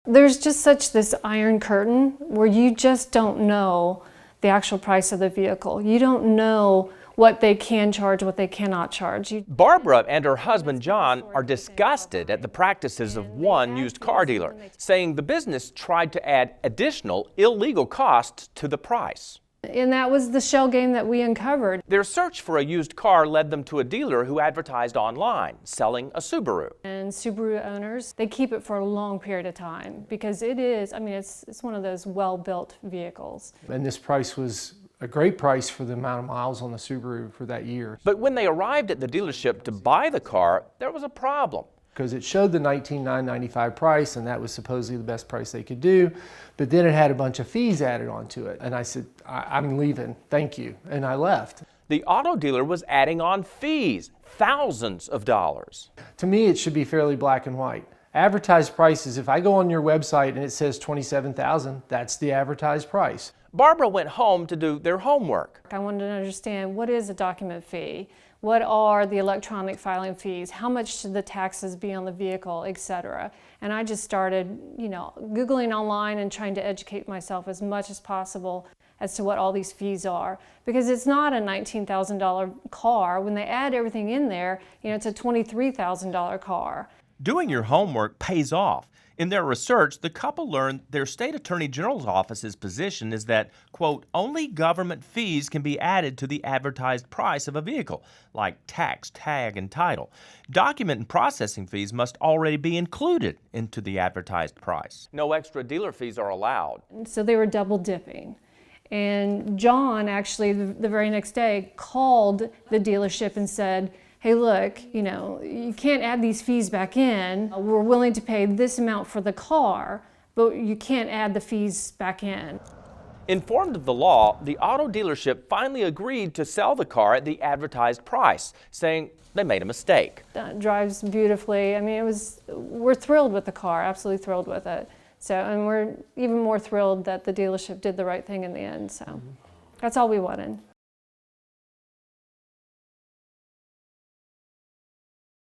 There's just such this iron curtain where you just don't know the actual price of the vehicle. You don't know what they can charge, what they cannot charge. Barbara and her husband John are disgusted at the practices of one used car dealer, saying the business tried to add additional illegal costs to the price. And that was the shell game that we uncovered. Their search for a used car led them to a dealer who advertised online, selling a Subaru. And Subaru owners, they keep it for a long period of time because it is, I mean, it's one of those well-built vehicles. And this price was a great price for the amount of miles on the Subaru for that year. But when they arrived at the dealership to buy the car, there was a problem. Because it showed the $19,995 price, and that was supposedly the best price they could do, but then it had a bunch of fees added onto it. And I said, I'm leaving, thank you, and I left. The auto dealer was adding on fees, thousands of dollars. To me, it should be fairly black and white. Advertised prices, if I go on your website and it says $27,000, that's the advertised price. Barbara went home to do their homework. I wanted to understand, what is a document fee? What are the electronic filing fees? How much should the taxes be on the vehicle, etc.? And I just started, Googling online and trying to educate myself as much as possible as to what all these fees are. Because it's not a $19,000 car. When they add everything in there, it's a $23,000 car. Doing your homework pays off. In their research, the couple learned their state attorney general's office's position is that, quote, only government fees can be added to the advertised price of a vehicle, like tax, tag, and title. Document and processing fees must already be included into the advertised price. No extra dealer fees are allowed. So they were double dipping. And John actually, the very next day, called the dealership and said, hey, look, you can't add these fees back in. We're willing to pay this amount for the car, but you can't add the fees back in. Informed of the law, the auto dealership finally agreed to sell the car at the advertised price, saying they made a mistake. It drives beautifully. I mean, we're thrilled with the car, absolutely thrilled with it. So, and we're even more thrilled that the dealership did the right thing in the end. So, that's all we wanted.